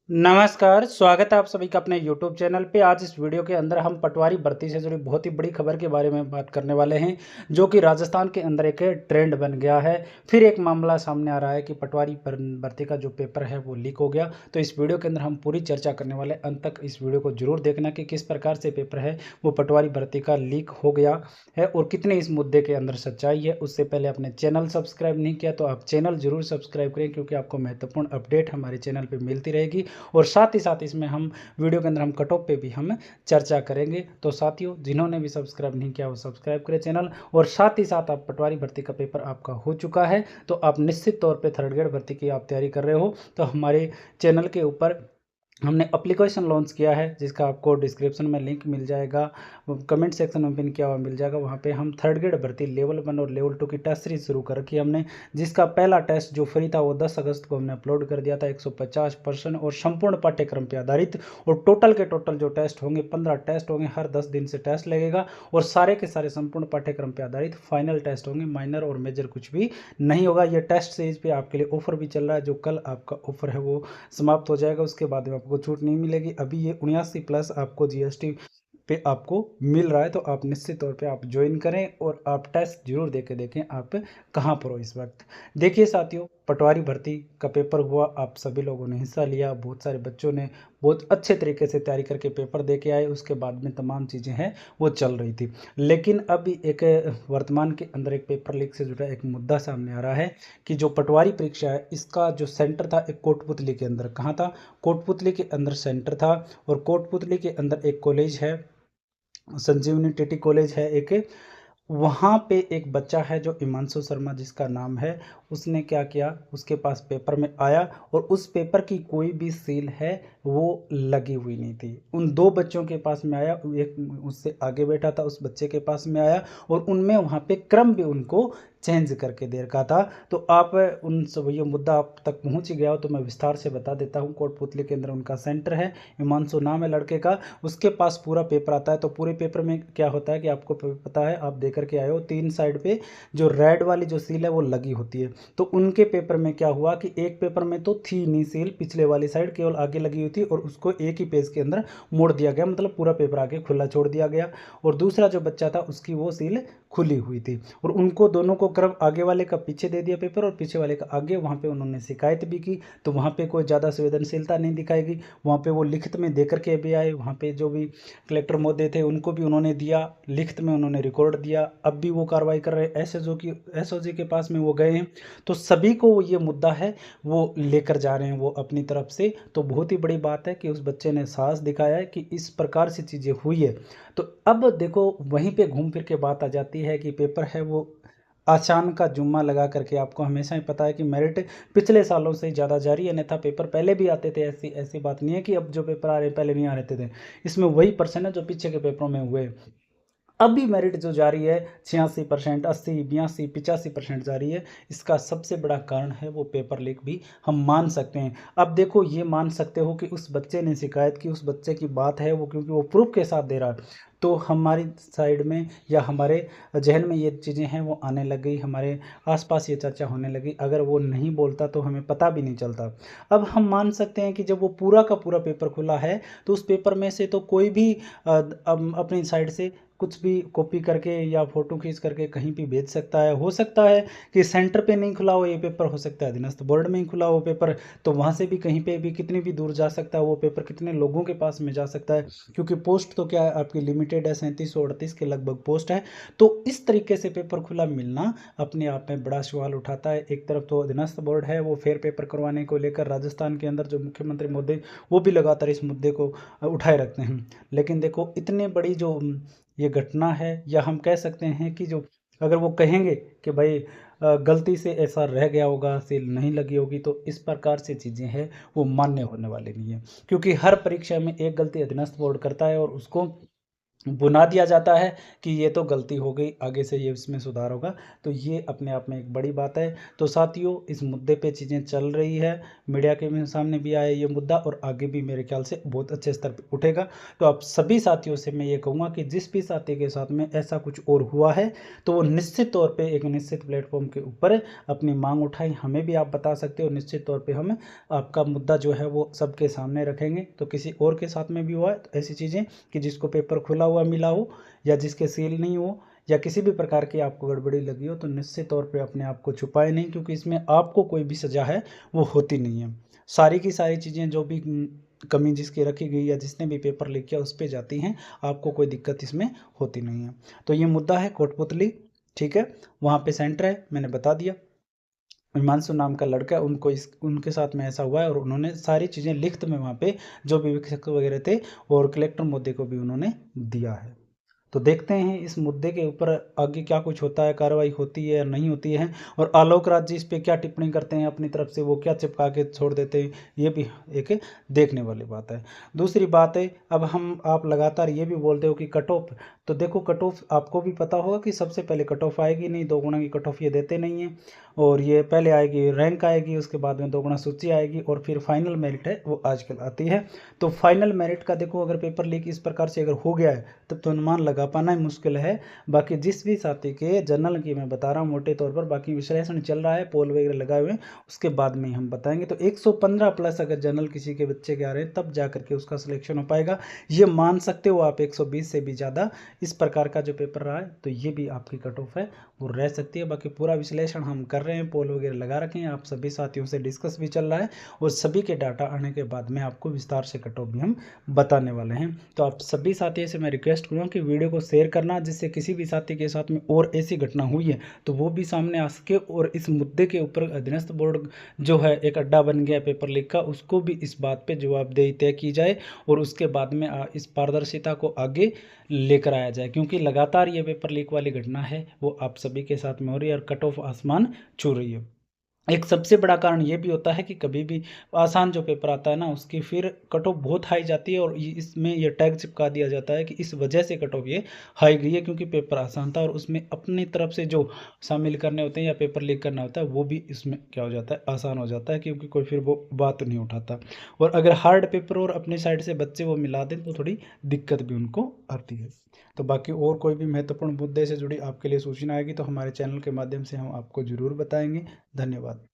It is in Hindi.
नमस्कार, स्वागत है आप सभी का अपने यूट्यूब चैनल पे। आज इस वीडियो के अंदर हम पटवारी भर्ती से जुड़ी बहुत ही बड़ी खबर के बारे में बात करने वाले हैं, जो कि राजस्थान के अंदर एक ट्रेंड बन गया है। फिर एक मामला सामने आ रहा है कि पटवारी भर्ती का जो पेपर है वो लीक हो गया। तो इस वीडियो के अंदर हम पूरी चर्चा करने वाले हैं। अंत तक इस वीडियो को जरूर देखना कि किस प्रकार से पेपर है वो पटवारी भर्ती का लीक हो गया है और कितने इस मुद्दे के अंदर सच्चाई है। उससे पहले अपने चैनल सब्सक्राइब नहीं किया तो आप चैनल जरूर सब्सक्राइब करें, क्योंकि आपको महत्वपूर्ण अपडेट हमारे चैनल पर मिलती रहेगी। और साथ ही साथ इसमें हम वीडियो के अंदर हम कट ऑफ पे भी हम चर्चा करेंगे। तो साथियों, जिन्होंने भी सब्सक्राइब नहीं किया वो सब्सक्राइब करें चैनल। और साथ ही साथ आप पटवारी भर्ती का पेपर आपका हो चुका है तो आप निश्चित तौर पे थर्ड ग्रेड भर्ती की आप तैयारी कर रहे हो तो हमारे चैनल के ऊपर हमने एप्लीकेशन लॉन्च किया है, जिसका आपको डिस्क्रिप्शन में लिंक मिल जाएगा, कमेंट सेक्शन में पिन किया हुआ मिल जाएगा। वहाँ पे हम थर्ड ग्रेड भर्ती लेवल 1 और लेवल 2 की टेस्ट सीरीज शुरू कर रखी है हमने, जिसका पहला टेस्ट जो फ्री था वो 10 अगस्त को हमने अपलोड कर दिया था। 150 पर्सन और संपूर्ण पाठ्यक्रम पे आधारित, और टोटल के टोटल जो टेस्ट होंगे 15 टेस्ट होंगे। हर 10 दिन से टेस्ट लगेगा और सारे के सारे संपूर्ण पाठ्यक्रम पे आधारित फाइनल टेस्ट होंगे। माइनर और मेजर कुछ भी नहीं होगा। ये टेस्ट सीरीज पे आपके लिए ऑफर भी चल रहा है, जो कल आपका ऑफर है वो समाप्त हो जाएगा। उसके बाद में आपको छूट नहीं मिलेगी। अभी ये 79+ आपको जीएसटी पे आपको मिल रहा है, तो आप निश्चित तौर पे आप ज्वाइन करें और आप टेस्ट जरूर दे के देखें आप कहाँ पर हो इस वक्त। देखिए साथियों, पटवारी भर्ती का पेपर हुआ, आप सभी लोगों ने हिस्सा लिया। बहुत सारे बच्चों ने बहुत अच्छे तरीके से तैयारी करके पेपर दे के आए। उसके बाद में तमाम चीज़ें हैं वो चल रही थी। लेकिन अभी एक वर्तमान के अंदर एक पेपर लीक से जुड़ा एक मुद्दा सामने आ रहा है कि जो पटवारी परीक्षा है इसका जो सेंटर था एक कोटपुतली के अंदर। कहाँ था? कोटपुतली के अंदर सेंटर था। और कोटपुतली के अंदर एक कॉलेज है, संजीवनी टेटी कॉलेज है एक। वहाँ पे एक बच्चा है जो हिमांशु शर्मा जिसका नाम है, उसने क्या किया, उसके पास पेपर में आया और उस पेपर की कोई भी सील है वो लगी हुई नहीं थी। उन दो बच्चों के पास में आया, एक उससे आगे बैठा था उस बच्चे के पास में आया और उनमें वहाँ पे क्रम भी उनको चेंज करके दे रखा था। तो आप उन सब ये मुद्दा आप तक पहुँच ही गया हो तो मैं विस्तार से बता देता हूँ। कोटपुतली के अंदर उनका सेंटर है, हिमांशु नाम है लड़के का। उसके पास पूरा पेपर आता है। तो पूरे पेपर में क्या होता है कि आपको पता है, आप दे करके आए हो, 3 साइड पे जो रेड वाली जो सील है वो लगी होती है। तो उनके पेपर में क्या हुआ कि एक पेपर में तो थी नहीं सील, पिछले वाली साइड केवल आगे लगी हुई थी और उसको एक ही पेज के अंदर मोड़ दिया गया, मतलब पूरा पेपर आगे खुला छोड़ दिया गया। और दूसरा जो बच्चा था उसकी वो सील खुली हुई थी और उनको दोनों को क्रम आगे वाले का पीछे दे दिया पेपर और पीछे वाले का आगे। वहाँ पे उन्होंने शिकायत भी की, तो वहाँ पे कोई ज़्यादा संवेदनशीलता नहीं दिखाएगी। वहाँ पे वो लिखित में दे करके भी आए। वहाँ पे जो भी कलेक्टर महोदय थे उनको भी उन्होंने दिया, लिखित में उन्होंने रिकॉर्ड दिया। अब भी वो कार्रवाई कर रहे हैं। एसओजी के पास में वो गए हैं। तो सभी को ये मुद्दा है वो लेकर जा रहे हैं वो अपनी तरफ से। तो बहुत ही बड़ी बात है कि उस बच्चे ने साहस दिखाया है कि इस प्रकार से चीज़ें हुई है। तो अब देखो, वहीं पे घूम फिर के बात आ जाती है कि पेपर है वो आसान का जुम्मा लगा करके। आपको हमेशा ही पता है कि मेरिट पिछले सालों से ज़्यादा जारी है, अन्यथा पेपर पहले भी आते थे। ऐसी ऐसी बात नहीं है कि अब जो पेपर आ रहे हैं पहले नहीं आ रहे थे। इसमें वही परसेंट है जो पीछे के पेपरों में हुए। अब भी मेरिट जो जारी है 86%, 80, 82, 85% जारी है। इसका सबसे बड़ा कारण है वो पेपर लीक भी हम मान सकते हैं। अब देखो, ये मान सकते हो कि उस बच्चे ने शिकायत की, उस बच्चे की बात है वो, क्योंकि वो प्रूफ के साथ दे रहा है। तो हमारी साइड में या हमारे जहन में ये चीज़ें हैं वो आने लग गई, हमारे आसपास ये चर्चा होने लगी। अगर वो नहीं बोलता तो हमें पता भी नहीं चलता। अब हम मान सकते हैं कि जब वो पूरा का पूरा पेपर खुला है तो उस पेपर में से तो कोई भी अपनी साइड से कुछ भी कॉपी करके या फ़ोटो खींच करके कहीं भी भेज सकता है। हो सकता है कि सेंटर पे नहीं खुला हो ये पेपर, हो सकता है अधीनस्थ बोर्ड में ही खुला हो पेपर, तो वहाँ से भी कहीं पे भी कितनी भी दूर जा सकता है वो पेपर, कितने लोगों के पास में जा सकता है। क्योंकि पोस्ट तो क्या है आपकी लिमिटेड है, 3738 के लगभग पोस्ट है। तो इस तरीके से पेपर खुला मिलना अपने आप में बड़ा सवाल उठाता है। एक तरफ तो अधीनस्थ बोर्ड है वो फेयर पेपर करवाने को लेकर, राजस्थान के अंदर जो मुख्यमंत्री महोदय वो भी लगातार इस मुद्दे को उठाए रखते हैं। लेकिन देखो, इतने बड़ी जो ये घटना है, या हम कह सकते हैं कि जो अगर वो कहेंगे कि भाई गलती से ऐसा रह गया होगा, सील नहीं लगी होगी, तो इस प्रकार से चीज़ें हैं वो मान्य होने वाली नहीं है। क्योंकि हर परीक्षा में एक गलती अधीनस्थ बोर्ड करता है और उसको बुना दिया जाता है कि ये तो गलती हो गई, आगे से ये इसमें सुधार होगा। तो ये अपने आप में एक बड़ी बात है। तो साथियों, इस मुद्दे पे चीज़ें चल रही है, मीडिया के भी सामने भी आया ये मुद्दा और आगे भी मेरे ख्याल से बहुत अच्छे स्तर पे उठेगा। तो आप सभी साथियों से मैं ये कहूँगा कि जिस भी साथी के साथ में ऐसा कुछ और हुआ है, तो वो निश्चित तौर पे एक निश्चित प्लेटफ़ॉर्म के ऊपर अपनी माँग उठाएँ, हमें भी आप बता सकते हो। निश्चित तौर पे हम आपका मुद्दा जो है वो सबके सामने रखेंगे। तो किसी और के साथ में भी हुआ है तो ऐसी चीज़ें कि जिसको पेपर खुला हुआ मिला हो या जिसके सील नहीं हो या किसी भी प्रकार की आपको गड़बड़ी लगी हो, तो निश्चित तौर पे अपने आप को छुपाए नहीं, क्योंकि इसमें आपको कोई भी सज़ा है वो होती नहीं है। सारी की सारी चीज़ें जो भी कमी जिसकी रखी गई या जिसने भी पेपर लीक किया उस पे जाती हैं, आपको कोई दिक्कत इसमें होती नहीं है। तो ये मुद्दा है कोटपुतली, ठीक है? वहाँ पे सेंटर है, मैंने बता दिया। हिमांशु नाम का लड़का है, उनके साथ में ऐसा हुआ है और उन्होंने सारी चीज़ें लिखित में वहाँ पे जो भी विक्षक वगैरह थे और कलेक्टर महोदय को भी उन्होंने दिया है। तो देखते हैं इस मुद्दे के ऊपर आगे क्या कुछ होता है, कार्रवाई होती है या नहीं होती है, और आलोक राज जी इस पे क्या टिप्पणी करते हैं अपनी तरफ से, वो क्या चिपका के छोड़ देते हैं, ये भी एक देखने वाली बात है। दूसरी बात है, अब हम आप लगातार ये भी बोलते हो कि कट ऑफ, तो देखो कट ऑफ आपको भी पता होगा कि सबसे पहले कट ऑफ आएगी नहीं, 2 गुना की कट ऑफ ये देते नहीं हैं, और ये पहले आएगी रैंक आएगी, उसके बाद में 2 गुना सूची आएगी और फिर फाइनल मेरिट है वो आजकल आती है। तो फाइनल मेरिट का देखो, अगर पेपर लीक इस प्रकार से अगर हो गया है तब तो अनुमान लगा पाना ही मुश्किल है। बाकी जिस भी साथी के जनरल की मैं बता रहा हूँ मोटे तौर पर, बाकी विश्लेषण चल रहा है, पोल वगैरह लगाए हुए हैं, उसके बाद में ही हम बताएंगे। तो 115 प्लस अगर जनरल किसी के बच्चे के आ रहे हैं तब जा करके उसका सिलेक्शन हो पाएगा, ये मान सकते हो आप। 120 से भी ज़्यादा इस प्रकार का जो पेपर रहा है तो ये भी आपकी कट ऑफ है वो रह सकती है। बाकी पूरा विश्लेषण हम कर रहे हैं, पोल वगैरह लगा रखे हैं, आप सभी साथियों से डिस्कस भी चल रहा है और सभी के डाटा आने के बाद में आपको विस्तार से कट ऑफ भी हम बताने वाले हैं। तो आप सभी साथियों से मैं रिक्वेस्ट करूँगा कि वीडियो को शेयर करना, जिससे किसी भी साथी के साथ में और ऐसी घटना हुई है तो वो भी सामने आ सके, और इस मुद्दे के ऊपर अधीनस्थ बोर्ड जो है एक अड्डा बन गया पेपर लीक का, उसको भी इस बात पे जवाबदेही तय की जाए और उसके बाद में इस पारदर्शिता को आगे लेकर आया जाए, क्योंकि लगातार ये पेपर लीक वाली घटना है वो आप सभी के साथ में हो रही है और कट ऑफ आसमान छू रही है। एक सबसे बड़ा कारण ये भी होता है कि कभी भी आसान जो पेपर आता है ना, उसकी फिर कट ऑफ बहुत हाई जाती है और इसमें ये टैग चिपका दिया जाता है कि इस वजह से कट ऑफ ये हाई गई है, क्योंकि पेपर आसान था और उसमें अपनी तरफ से जो शामिल करने होते हैं या पेपर लीक करना होता है वो भी इसमें क्या हो जाता है, आसान हो जाता है, क्योंकि कोई फिर वो बात नहीं उठाता। और अगर हार्ड पेपर और अपनी साइड से बच्चे वो मिला दें तो थोड़ी दिक्कत भी उनको आती है। तो बाकी और कोई भी महत्वपूर्ण मुद्दे से जुड़ी आपके लिए सूचना आएगी तो हमारे चैनल के माध्यम से हम आपको ज़रूर बताएंगे। धन्यवाद।